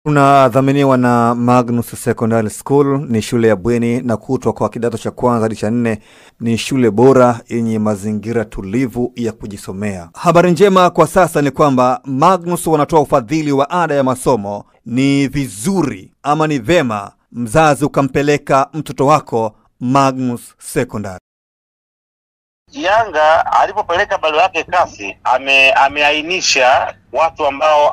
Tunadhaminiwa na Magnus Secondary School. Ni shule ya bweni na kutwa kwa kidato cha kwanza hadi cha 4. Ni shule bora yenye mazingira tulivu ya kujisomea. Habari njema kwa sasa ni kwamba Magnus wanatoa ufadhili wa ada ya masomo. Ni vizuri ama ni vema mzazi ukampeleka mtoto wako Magnus Secondary. Yanga alipopeleka barua yake kasi ameainisha watu ambao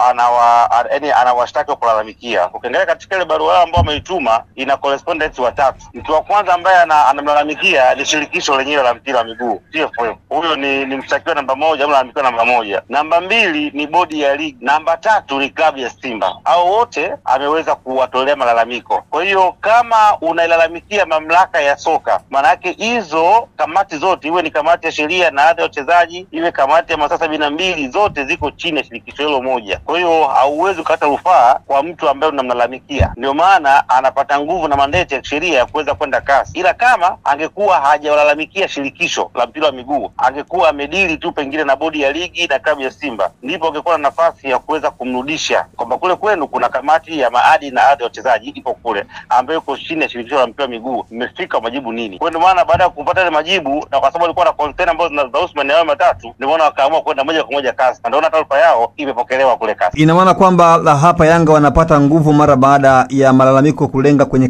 anawashtaki kulalamikia. Ukiangalia katika ile barua ambao ameituma ina correspondents watatu. Mtu wa kwanza ambaye anamlalamikia ni shirikisho lenyewe la mpira wa miguu TFF. Huyo ni mshtakiwa namba 1 au mlalamikiwa namba 1. Namba 2 ni bodi ya ligi. Namba 3 ni klabu ya Simba. Hao wote ameweza kuwatolea malalamiko. Kwa hiyo kama unailalamikia mamlaka ya soka, maana yake hizo kamati zote, iwe ni kamati ya sheria na hadhi ya wachezaji, iwe kamati ya masaa 72, zote ziko chini ya shirikisho hilo moja. Kwa hiyo hauwezi kukata rufaa kwa mtu ambaye unamlalamikia. Ndio maana anapata nguvu na mandate ya sheria ya kuweza kwenda kasi. Ila kama angekuwa hajawalalamikia shirikisho la mpira wa miguu, angekuwa amedili tu pengine na bodi ya ligi na klabu ya Simba, ndipo angekuwa na nafasi ya kuweza kumrudisha kwamba kule kwenu kuna kamati ya maadili na hadhi ya wachezaji ipo kule ambayo iko chini ya shirikisho la mpira wa miguu, mmefika majibu nini? Kwa ndio maana baada ya kupata ile majibu, na kwa sababu alikuwa na concern ambazo zinahusu maeneo matatu, ndio maana wakaamua kwenda moja kwa moja kasi. Ndio taarifa yao imepokelewa kule kasi. Ina maana kwamba hapa Yanga wanapata nguvu mara baada ya malalamiko kulenga kwenye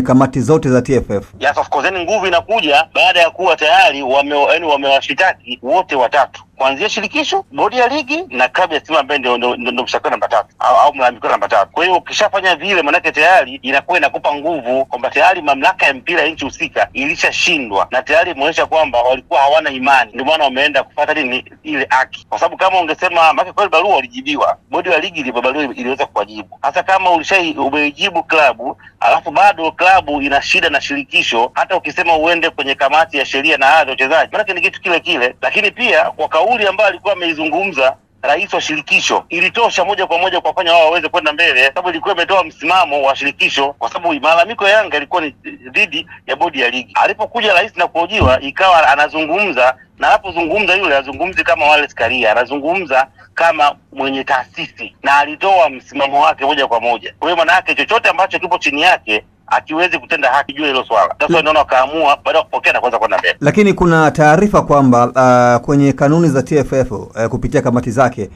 kamati zote za TFF. Yes, of course, nguvu inakuja baada ya kuwa tayari wamewashitaki wote watatu, kuanzia shirikisho, bodi ya ligi na klabu ya Simba ambaye ndio mshtakiwa namba 3 au mlalamikiwa namba 3. Kwa hiyo ukishafanya vile, maana yake tayari inakuwa inakupa nguvu kwamba tayari mamlaka ya mpira nchi husika ilishashindwa na tayari imeonyesha kwamba walikuwa hawana imani. Ndio maana wameenda kufuata ile haki. Kwa sababu kama ungesema maana kwa barua walijibiwa, bodi ya ligi ile barua iliweza kuwajibu. Hasa kama umejibu klabu alafu bado klabu ina shida na shirikisho, hata ukisema uende kwenye kamati ya sheria na hadhi ya wachezaji, maana ni kitu kile kile. Lakini pia kwa kauli ambayo alikuwa ameizungumza rais wa shirikisho ilitosha moja kwa moja kwa kufanya wao waweze kwenda mbele, sababu ilikuwa imetoa msimamo wa shirikisho, kwa sababu malalamiko ya Yanga ilikuwa ni dhidi ya bodi ya ligi. Alipokuja rais na kuhojiwa, ikawa anazungumza, na anapozungumza yule azungumzi kama Wallace Karia, anazungumza kama mwenye taasisi na alitoa msimamo wake moja kwa moja. Kwa hiyo maana yake chochote ambacho kipo chini yake akiwezi kutenda haki juu hilo swala. Sasa naona kaamua baada ya kupokea na kwanza kwenda mbele. Lakini kuna taarifa kwamba kwenye kanuni za TFF kupitia kamati zake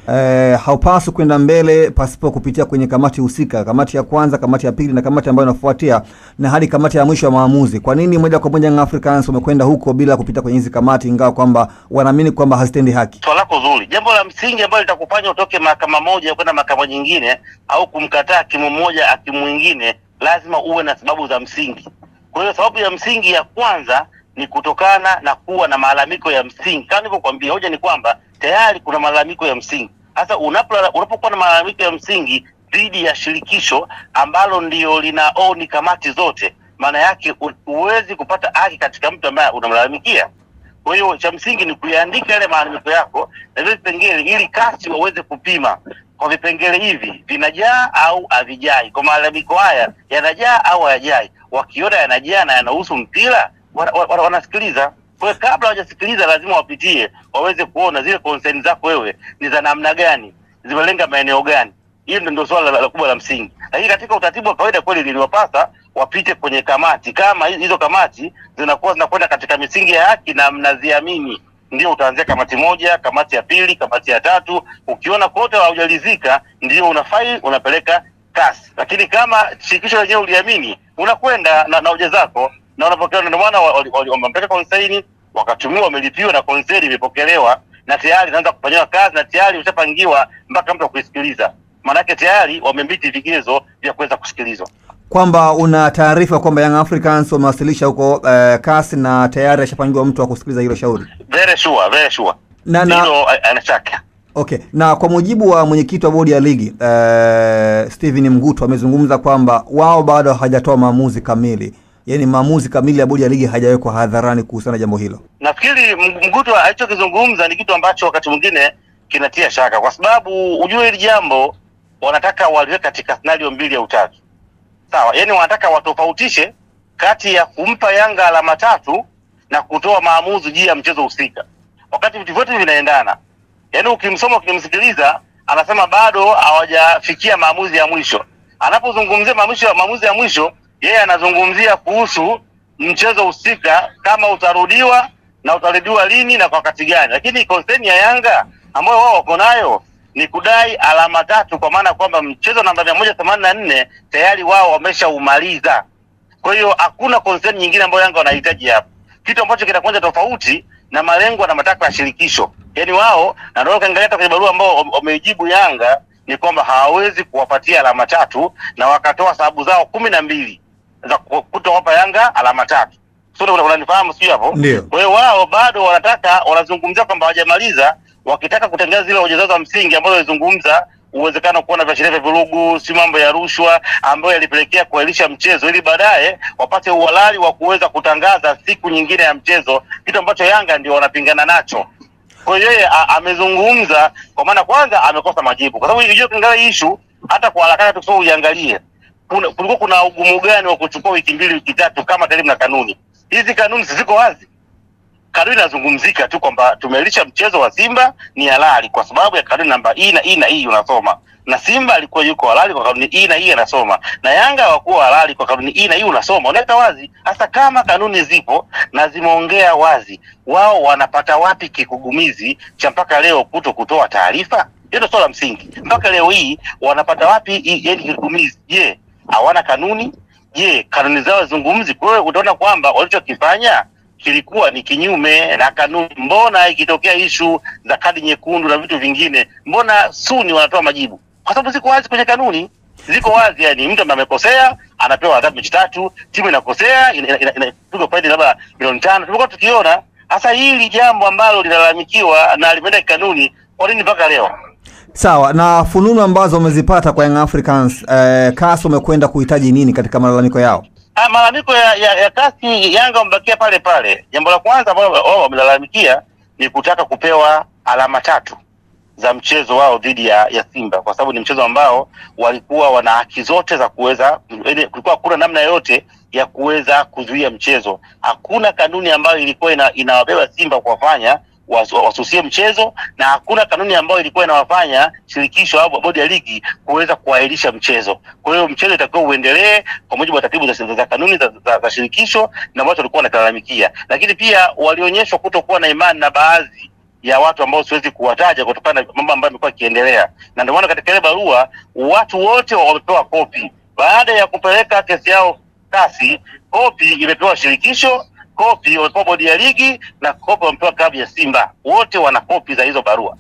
haupaswi kwenda mbele pasipo kupitia kwenye kamati husika, kamati ya kwanza, kamati ya pili na kamati ambayo inafuatia na hadi kamati ya mwisho ya maamuzi. Kwa nini moja kwa moja Africans wamekwenda huko bila kupita kwenye hizi kamati, ingawa kwamba wanaamini kwamba hazitendi haki? Swala lako zuri. Jambo la msingi ambalo litakufanya utoke mahakama moja kwenda mahakama nyingine au kumkataa hakimu mmoja hakimu mwingine, lazima uwe na sababu za msingi. Kwa hiyo sababu ya msingi ya kwanza ni kutokana na kuwa na malalamiko ya msingi. Kama nilivyokuambia, hoja ni kwamba tayari kuna malalamiko ya msingi. Sasa unapokuwa na malalamiko ya msingi dhidi ya shirikisho ambalo ndio linaoni kamati zote, maana yake huwezi kupata haki katika mtu ambaye unamlalamikia. Kwa hiyo cha msingi ni kuandika yale malalamiko yako na vile vipengele, ili kasi waweze kupima kwa vipengele hivi vinajaa au havijai. Kwa malalamiko haya yanajaa au hayajai. Wakiona yanajaa na yanahusu mpira, wanasikiliza. Kwa hiyo kabla hawajasikiliza lazima wapitie, waweze kuona zile concern zako wewe ni za namna gani, zimelenga maeneo gani. Hiyo ndio swala la kubwa la msingi. Lakini katika utaratibu wa kawaida kweli niliwapasa wapite kwenye kamati. Kama hizo kamati zinakwenda katika misingi ya haki na mnaziamini, ndio utaanzia kamati moja, kamati ya pili, kamati ya tatu. Ukiona kote haujalizika, ndio unafile unapeleka kasi. Lakini kama shirikisho lenyewe uliamini, unakwenda na hoja zako na unapokea. Ndio maana wamepeleka konsaini, wakatumiwa, wamelipiwa na konsaini imepokelewa na tayari inaanza kufanywa kazi na tayari ushapangiwa mpaka mtu kusikiliza. Maana yake tayari wamemiti vigezo vya kuweza kusikilizwa. Kwamba una taarifa kwamba Young Africans wamewasilisha huko kasi na tayari ashapangiwa mtu wa kusikiliza hilo shauri? Very sure. Hilo anachaka. Okay, na kwa mujibu wa mwenyekiti wa bodi ya ligi Steven Mguto amezungumza kwamba wao bado hawajatoa maamuzi kamili. Yaani maamuzi kamili ya bodi ya ligi hajawekwa hadharani kuhusiana na jambo hilo. Nafikiri Mguto alichokizungumza ni kitu ambacho wakati mwingine kinatia shaka, kwa sababu ujue hili jambo wanataka waliweka katika scenario 2 au 3. Sawa, yani wanataka watofautishe kati ya kumpa Yanga alama 3 na kutoa maamuzi juu ya mchezo husika, wakati vitu vyote vinaendana. Yaani ukimsoma ukimsikiliza anasema bado hawajafikia maamuzi ya mwisho. Anapozungumzia maamuzi ya mwisho, yeye anazungumzia kuhusu mchezo husika, kama utarudiwa na utarudiwa lini na kwa wakati gani. Lakini concern ya Yanga ambayo wao wako nayo ni kudai alama 3, kwa maana kwamba mchezo namba 184 tayari wao wameshaumaliza. Kwa hiyo hakuna concern nyingine ambayo Yanga wanahitaji hapo, kitu ambacho kinakwenda tofauti na malengo na matakwa ya shirikisho. Yaani wao, na ndio kaangalia hata kwenye barua ambao wamejibu Yanga, ni kwamba hawawezi kuwapatia alama 3, na wakatoa sababu zao 12 za kutowapa Yanga alama 3. Sio, unanifahamu sio hapo? Kwa hiyo wao bado wanazungumzia kwamba hawajamaliza, wakitaka kutengeneza zile hoja zao za msingi ambazo walizungumza, uwezekano kuona viashiria vya vurugu, si mambo ya rushwa ambayo yalipelekea kuahirisha mchezo, ili baadaye wapate uhalali wa kuweza kutangaza siku nyingine ya mchezo, kitu ambacho Yanga ndio wanapingana nacho. Kwa hiyo yeye amezungumza, kwa maana kwanza amekosa majibu, kwa sababu hiyo kingali issue hata kwa haraka tukisoma uiangalie, kulikuwa kuna ugumu gani wa kuchukua wiki 2 wiki 3 kama elimu na kanuni. Hizi kanuni ziko wazi. Kanuni inazungumzika tu kwamba tumelisha mchezo wa Simba ni halali kwa sababu ya kanuni namba hii na hii na hii unasoma. Na Simba alikuwa yuko halali kwa kanuni hii na hii anasoma. Na Yanga hawakuwa halali kwa kanuni hii na hii unasoma. Unaweka wazi. Hasa kama kanuni zipo na zimeongea wazi, wao wanapata wapi kikugumizi cha mpaka leo kutoa taarifa? Hilo swala msingi. Mpaka leo hii wanapata wapi kikugumizi? Je, hawana kanuni? Je, kanuni zao zungumzi? Kwa hiyo utaona kwamba walichokifanya kilikuwa ni kinyume na kanuni. Mbona ikitokea issue za kadi nyekundu na vitu vingine, mbona suni wanatoa majibu? Kwa sababu ziko wazi kwenye kanuni. Ziko wazi, yani mtu ambaye amekosea anapewa adhabu mechi 3, timu inakosea inapigwa faini labda milioni 5. Tumekuwa tukiona hasa hili jambo ambalo linalalamikiwa na limeenda kanuni, kwa nini mpaka leo? Sawa, na fununu ambazo umezipata kwa Young Africans, CAS umekwenda kuhitaji nini katika malalamiko yao? Malalamiko ya CAS, Yanga wamebakia pale pale. Jambo la kwanza ambalo wao wamelalamikia ni kutaka kupewa alama 3 za mchezo wao dhidi ya Simba, kwa sababu ni mchezo ambao walikuwa wana haki zote za kuweza, kulikuwa hakuna namna yote ya kuweza kuzuia mchezo. Hakuna kanuni ambayo ilikuwa inawabeba Simba kuwafanya wasusie mchezo, na hakuna kanuni ambayo ilikuwa inawafanya shirikisho au bodi ya ligi kuweza kuahirisha mchezo. Kwa hiyo mchezo utakiwa uendelee kwa mujibu wa taratibu za kanuni za shirikisho na ambacho walikuwa wanalalamikia. Lakini pia walionyeshwa kutokuwa na imani na baadhi ya watu ambao siwezi kuwataja kutokana na mambo ambayo yamekuwa yakiendelea. Na ndio maana katika ile barua watu wote wamepewa kopi. Baada ya kupeleka kesi yao CAS, kopi imepewa shirikisho, kopi wamepewa bodi ya ligi, na kopi wamepewa klabu ya Simba. Wote wana kopi za hizo barua.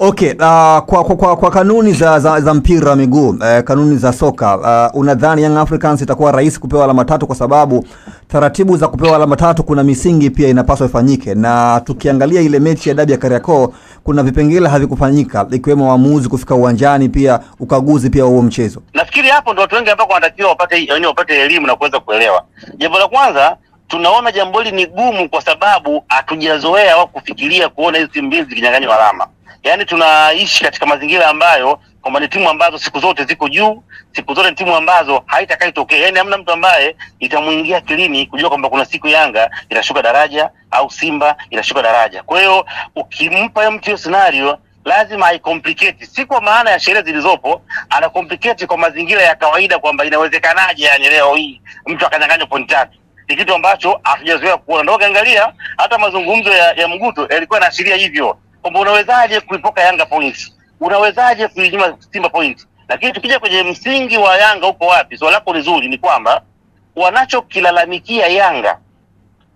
Okay, kwa kanuni za mpira wa miguu, kanuni za soka, unadhani Young Africans itakuwa rahisi kupewa alama 3 kwa sababu taratibu za kupewa alama 3 kuna misingi pia inapaswa ifanyike, na tukiangalia ile mechi ya dabi ya Kariakoo kuna vipengele havikufanyika, ikiwemo waamuzi kufika uwanjani, pia ukaguzi pia huo mchezo. Nafikiri hapo ndio watu wengi ambao wanatakiwa wapate elimu na kuweza kuelewa. Jambo la kwanza, tunaona jambo hili ni gumu kwa sababu hatujazoea au kufikiria kuona hizi timu mbili zikinyang'anywa alama. Yaani tunaishi katika mazingira ambayo kwamba ni timu ambazo siku zote ziko juu, siku zote ni timu ambazo haitakaitokea. Yaani hamna mtu ambaye itamuingia akilini kujua kwamba kuna siku Yanga itashuka daraja au Simba itashuka daraja. Kwa hiyo ukimpa mtu hiyo scenario lazima ai-complicate, si kwa maana ya sheria zilizopo, ana complicate kwa mazingira ya kawaida kwamba inawezekanaje yani leo hii mtu akanyang'anywa point 3. Ni kitu ambacho hatujazoea kuona. Ndio angalia hata mazungumzo ya Mguto yalikuwa yanaashiria hivyo. Kwamba unawezaje kuipoka Yanga points? Unawezaje kuinyima Simba points? Lakini tukija kwenye msingi wa Yanga uko wapi? Swali lako nzuri ni kwamba wanachokilalamikia Yanga,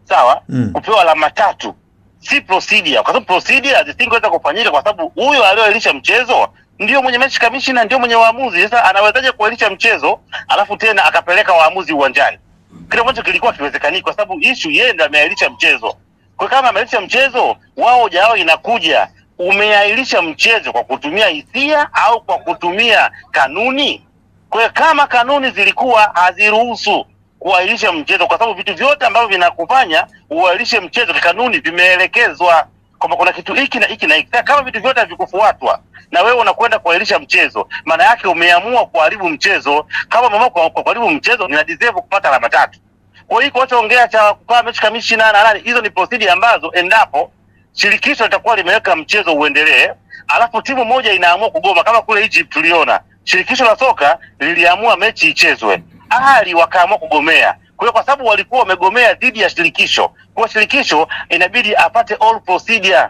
sawa, kupewa alama 3 si procedure. Kwa sababu procedure zisingeweza kufanyika kwa sababu huyo aliyoelisha mchezo ndio mwenye mechi commissioner, ndio mwenye waamuzi. Sasa anawezaje kuelisha mchezo alafu tena akapeleka waamuzi uwanjani? Kile ambacho kilikuwa kiwezekani kwa sababu issue yeye ndiye ameahirisha mchezo. Kwa kama ameahirisha mchezo, wao jao inakuja umeahirisha mchezo kwa kutumia hisia au kwa kutumia kanuni? Kwa kama kanuni zilikuwa haziruhusu kuahirisha mchezo, kwa sababu vitu vyote ambavyo vinakufanya uahirishe mchezo kanuni vimeelekezwa kwamba kuna kitu hiki na hiki na hiki. Kama vitu vyote havikufuatwa na wewe unakwenda kuahirisha mchezo, maana yake umeamua kuharibu mchezo. Kama umeamua kuharibu mchezo, ni deserve kupata alama 3. Kwa hiyo kuongea cha kwa mechi commissioner na nani, hizo ni procedure ambazo endapo shirikisho litakuwa limeweka mchezo uendelee alafu timu moja inaamua kugoma, kama kule Egypt tuliona shirikisho la soka liliamua mechi ichezwe, Ahli wakaamua kugomea. Kwa hiyo kwa sababu walikuwa wamegomea dhidi ya shirikisho, kwa shirikisho inabidi apate all procedure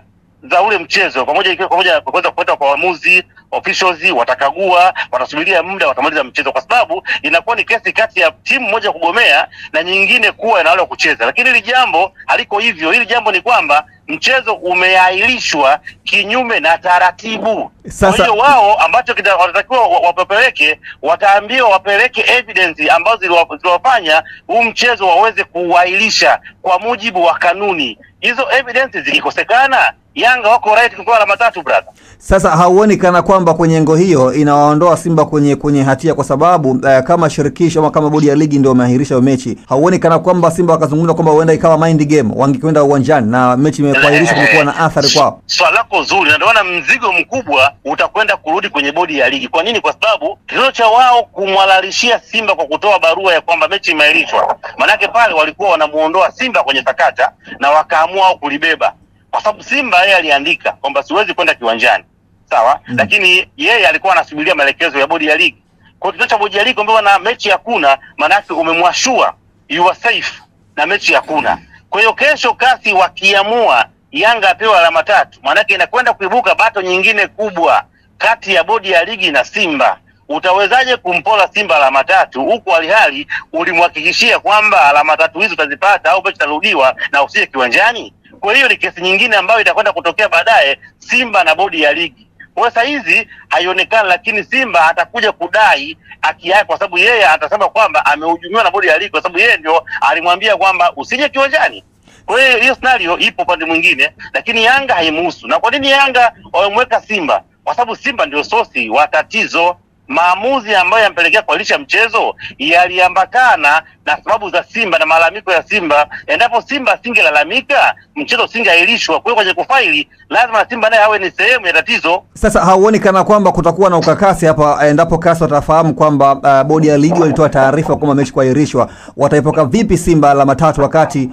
za ule mchezo pamoja kuweza kuleta kwa waamuzi, officials watakagua, watasubiria muda, watamaliza mchezo, kwa sababu inakuwa ni kesi kati ya timu moja kugomea na nyingine kuwa inaweza kucheza. Lakini hili jambo haliko hivyo. Hili jambo ni kwamba mchezo umeahirishwa kinyume na taratibu. Kwa hiyo wao ambacho watatakiwa wapeleke, wataambiwa wapeleke evidence ambazo ziliwafanya huu mchezo waweze kuahirisha kwa mujibu wa kanuni. Hizo evidence zikikosekana, Yanga wako right kupewa alama 3 brother. Sasa hauoni kana kwamba kwenye engo hiyo inawaondoa Simba kwenye hatia, kwa sababu kama shirikisho ama kama bodi ya ligi ndio wameahirisha mechi, hauoni kana kwamba Simba wakazungumza kwamba huenda ikawa mind game, wangekwenda uwanjani na mechi imeahirishwa, kumekuwa na athari kwao? Swali lako zuri, na ndio mzigo mkubwa utakwenda kurudi kwenye bodi ya ligi. Kwa nini? Kwa sababu kitendo cha wao kumwalalishia Simba kwa kutoa barua ya kwamba mechi imeahirishwa, manake pale walikuwa wanamuondoa Simba kwenye sakata na wakaamua kulibeba. Kwa sababu Simba yeye aliandika kwamba siwezi kwenda kiwanjani. Sawa? Lakini yeye alikuwa anasubiria maelekezo ya bodi ya ligi. Kwa hiyo tunacho bodi ya ligi kwamba na mechi hakuna, maana yake umemwashua you are safe na mechi hakuna. Kwa hiyo kesho kasi wakiamua Yanga apewa alama 3, maana yake inakwenda kuibuka bato nyingine kubwa kati ya bodi ya ligi na Simba. Utawezaje kumpola Simba alama 3 huku alihali ulimhakikishia kwamba alama 3 hizo utazipata au mechi tarudiwa na usije kiwanjani? Kwa hiyo ni kesi nyingine ambayo itakwenda kutokea baadaye Simba na bodi ya ligi. Kwa sasa hizi haionekani, lakini Simba atakuja kudai haki yake, kwa sababu yeye atasema kwamba amehujumiwa na bodi ya ligi, kwa sababu yeye ndio alimwambia kwamba usije kiwanjani. Kwa hiyo hiyo scenario ipo pande mwingine, lakini Yanga haimuhusu. Na kwa nini Yanga wamemweka Simba? Kwa sababu Simba ndio sosi wa tatizo. Maamuzi ambayo yampelekea kualisha mchezo yaliambatana na sababu za Simba na malalamiko ya Simba. Endapo Simba singelalamika, mchezo singeahirishwa. Kwa hiyo kwenye kufaili lazima Simba naye awe ni sehemu ya tatizo. Sasa hauoni kana kwamba kutakuwa na ukakasi hapa endapo kasi watafahamu kwamba bodi ya ligi walitoa taarifa kwamba mechi kuahirishwa? Wataipoka vipi Simba alama 3 wakati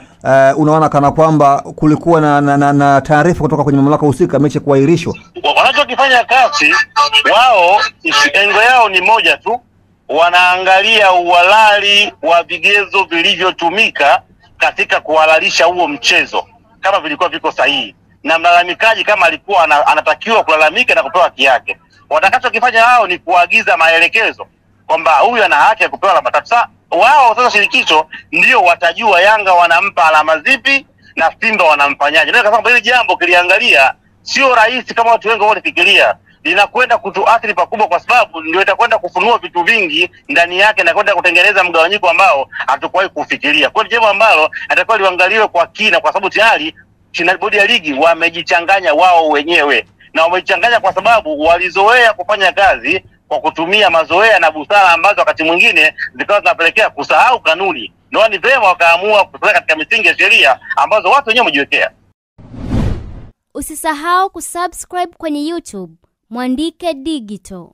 unaona kana kwamba kulikuwa na taarifa kutoka kwenye mamlaka husika mechi kuahirishwa? Wanachokifanya kasi wao, engo yao ni moja tu, wanaangalia uhalali wa vigezo vilivyotumika katika kuhalalisha huo mchezo, kama vilikuwa viko sahihi, na mlalamikaji kama alikuwa anatakiwa kulalamika na kupewa haki yake. Watakachokifanya hao ni kuagiza maelekezo kwamba huyu ana haki ya kupewa alama 3. Sasa wao sasa shirikisho ndio watajua Yanga wanampa alama zipi na Simba wanamfanyaje. Ndio kasema hili jambo kiliangalia sio rahisi kama watu wengi wanafikiria. Linakwenda kutuathiri pakubwa, kwa sababu ndio itakwenda kufunua vitu vingi ndani yake na kwenda kutengeneza mgawanyiko ambao hatukuwahi kufikiria. Kwa hiyo jambo ambalo atakuwa liangaliwe kwa kina, kwa sababu tayari bodi ya ligi wamejichanganya wao wenyewe, na wamejichanganya kwa sababu walizoea kufanya kazi kwa kutumia mazoea na busara ambazo wakati mwingine zikawa zinapelekea kusahau kanuni. Ndio ni vema wakaamua kutoka katika misingi ya sheria ambazo watu wenyewe wamejiwekea. Usisahau kusubscribe kwenye YouTube Mwandike Digital.